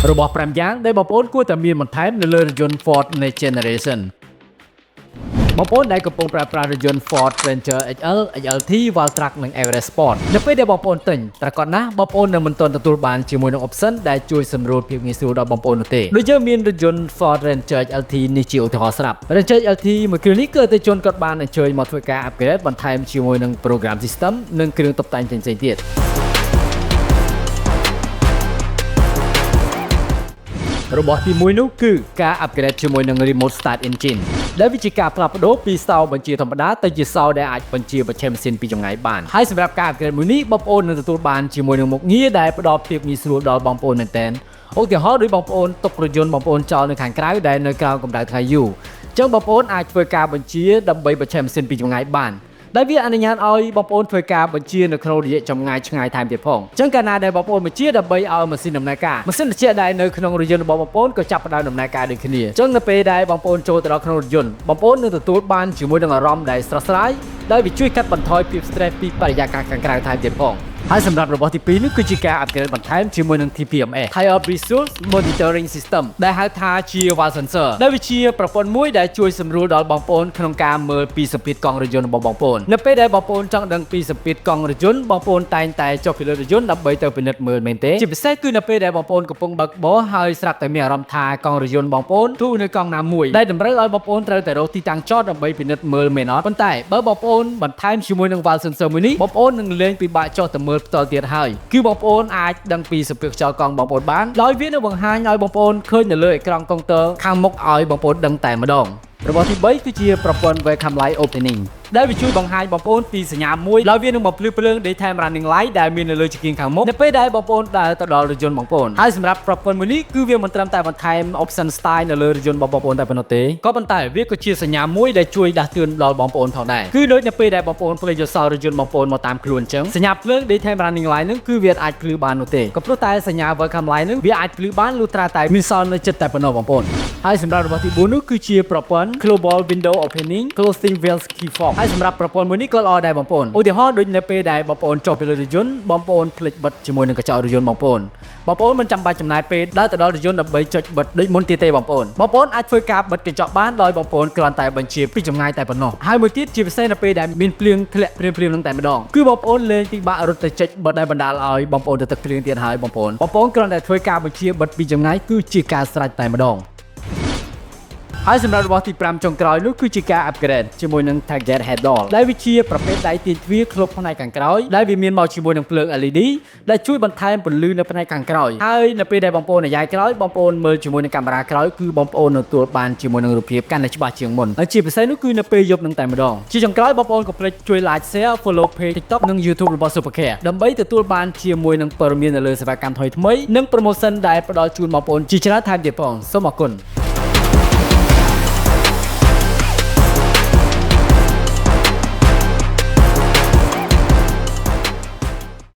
របស់5យ៉ាងដែលបងប្អូនគួរតែមានបន្ថែមនៅលើរថយន្ត Ford Next Generation បងប្អូនដែលកំពុងប្រើប្រាស់រថយន្ត Ford Ranger XL, XLT, Valtrac និង Everest Sport នៅពេលដែលបងប្អូនទិញប្រកាសណាស់បងប្អូននឹងមិនទាន់ទទួលបានជាមួយនឹង option ដែលជួយសម្រួលភាពងាយស្រួលដល់បងប្អូននោះទេដូចយើងមានរថយន្ត Ford Ranger XLT នេះជាឧទាហរណ៍ស្រាប់ Ranger XLT មួយគ្រឿងនេះគឺអតិថិជនគាត់បានអញ្ជើញមកធ្វើការ upgrade បន្ថែមជាមួយនឹង program system និងគ្រឿងតុបតែងផ្សេងៗទៀតរបស់ទី1នោះគឺការ upgrade ជាមួយនឹង remote start engine ដែលវាជាការផ្លាស់ប្ដូរពីសោបញ្ជាធម្មតាទៅជាសោដែលអាចបញ្ជាបញ្ឆេះម៉ាស៊ីនពីចម្ងាយបានហើយសម្រាប់ការ upgrade មួយនេះបងប្អូននឹងទទួលបានជាមួយនឹងមុខងារដែលផ្ដល់ភាពងាយស្រួលដល់បងប្អូនមែនទែនឧទាហរណ៍ដូចបងប្អូនទុករថយន្តបងប្អូនចោលនៅខាងក្រៅដែលនៅក្រៅកម្ដៅថ្ងៃយូរអញ្ចឹងបងប្អូនអាចធ្វើការបញ្ជាដើម្បីបញ្ឆេះម៉ាស៊ីនពីចម្ងាយបានដែលវាអនុញ្ញាតឲ្យបងប្អូនធ្វើការបញ្ជានៅក្នុងរយៈចម្ងាយឆ្ងាយថែមទៀតផងអញ្ចឹងកាលណាដែលបងប្អូនបញ្ជាដើម្បីឲ្យម៉ាស៊ីនដំណើរការម៉ាស៊ីនត្រជាក់ដែលនៅក្នុងរថយន្តរបស់បងប្អូនក៏ចាប់ផ្ដើមដំណើរការដូចគ្នាអញ្ចឹងនៅពេលដែលបងប្អូនចូលទៅដល់ក្នុងរថយន្តបងប្អូននឹងទទួលបានជាមួយនឹងអារម្មណ៍ដែលស្រស់ស្រាយដែលវាជួយកាត់បន្ថយភាព stress ពីបរិយាកាសខាងក្រៅថែមទៀតផងហើយសម្រាប់របស់ទី2នេះគឺជាការ upgrade បន្ថែមជាមួយនឹង TPMS Tire Resource Monitoring System ដែលហៅថាជា Wall Sensor ដែលវាជាប្រព័ន្ធមួយដែលជួយសម្រួលដល់បងប្អូនក្នុងការមើលពីសម្ពាធកង់រថយន្តរបស់បងប្អូននៅពេលដែលបងប្អូនចង់ដឹងពីសម្ពាធកង់រថយន្តបងប្អូនតែងតែចុះពីលើរថយន្តដើម្បីទៅពិនិត្យមើលមែនទេជាពិសេសគឺនៅពេលដែលបងប្អូនកំពុងបើកបរហើយស្រាប់តែមានអារម្មណ៍ថាកង់រថយន្តបងប្អូនទូនៅកង់ណាមួយដែលតម្រូវឲ្យបងប្អូនត្រូវតែរកទីតាំងចតដើម្បីពិនិត្យមើលមែនអត់ប៉ុន្តែបើបងប្អូនបន្ថែមជាមួយនឹង Wall Sensor មួយនេះបងប្អូននឹងលែងពិបាកចុះទៅមើលផ្ទាល់ទៀតហើយគឺបងប្អូនអាចដឹងពីសម្ពាធខ្យល់កង់បងប្អូនបានដោយវានឹងបង្ហាញឲ្យបងប្អូនឃើញនៅលើអេក្រង់កុងទ័រខាងមុខឲ្យបងប្អូនដឹងតែម្ដងរបស់ទី3គឺជាប្រព័ន្ធ Welcome Light Opening ដែលវាជួយបង្ហាញបងប្អូនពីសញ្ញាមួយដោយវានឹងបំភ្លឺភ្លើង Daytime Running Light ដែលមាននៅលើជាគៀងខាងមុខនៅពេលដែលបងប្អូនដើរទៅដល់រថយន្តបងប្អូនហើយសម្រាប់ប្រព័ន្ធមួយនេះគឺវាមិនត្រឹមតែបន្ថែម option style នៅលើរថយន្តរបស់បងប្អូនតែប៉ុណ្ណោះទេក៏ប៉ុន្តែវាក៏ជាសញ្ញាមួយដែលជួយដាស់តឿនដល់បងប្អូនផងដែរគឺដូចនៅពេលដែលបងប្អូនភ្លេចយកសោរថយន្តបងប្អូនមកតាមខ្លួនអញ្ចឹងសញ្ញាភ្លើង Daytime Running Light នឹងគឺវាអាចភ្លឺបាននោះទេក៏ព្រោះតែសញ្ញា Welcome Light នឹងវាអាចភ្លឺបានលុះត្រាតែមានសោរនៅចិត្តតែប៉ុណ្ណោះបងប្អូនហើយសម្រាប់របស់ទី4នោះគឺជាប្រព័ន្ធ Global Window Opening Closing Wheel Key Fob ហើយសម្រាប់ប្រព័ន្ធមួយនេះក៏ល្អដែរបងប្អូនឧទាហរណ៍ដូចនៅពេលដែលបងប្អូនចុះពីលើរថយន្តបងប្អូនភ្លេចបិទជាមួយនឹងកញ្ចក់រថយន្តបងប្អូនមិនចាំបាច់ចំណាយពេលដើរទៅដល់រថយន្តដើម្បីចុចបិទដូចមុនទៀតទេបងប្អូនអាចធ្វើការបិទកញ្ចក់បានដោយបងប្អូនគ្រាន់តែបញ្ជាពីចម្ងាយតែប៉ុណ្ណោះហើយមួយទៀតជាពិសេសនៅពេលដែលមានភ្លៀងធ្លាក់ព្រាមៗនឹងតែម្ដងគឺបងប្អូនលែងពិបាករត់ទៅចុចបិទដែលបណ្ដាលឲ្យបងប្អូនទៅទឹកភ្លៀងទៀតហើយបងប្អូនគ្រាន់តែធ្វើការបញ្ជាបិទពីចម្ងាយគឺជាការស្រេចតែម្ដងហើយសម្រាប់របស់ទី5ចុងក្រោយនោះគឺជាការ upgrade ជាមួយនឹង Target Head-All ដែលវាជាប្រភេទដៃទាញទ្វារគ្របផ្នែកខាងក្រោយដែលវាមានមកជាមួយនឹងភ្លើង LED ដែលជួយបន្ថែមពន្លឺនៅផ្នែកខាងក្រោយហើយនៅពេលដែលបងប្អូននិយាយក្រោយបងប្អូនមើលជាមួយនឹងកាមេរ៉ាក្រោយគឺបងប្អូនទទួលបានជាមួយនឹងរូបភាពកាន់តែច្បាស់ជាងមុនហើយជាពិសេសនោះគឺនៅពេលយប់នឹងតែម្ដងជាចុងក្រោយបងប្អូនកុំភ្លេចជួយ like share follow page TikTok និង YouTube របស់ Supercare ដើម្បីទទួលបានជាមួយនឹងព័ត៌មាននៅលើសេវាកម្មថ្មីៗនិង promotion ដែលផ្ដល់ជូនបងប្អូនជាច្រើនថែមទៀតផងសូមអរគុណ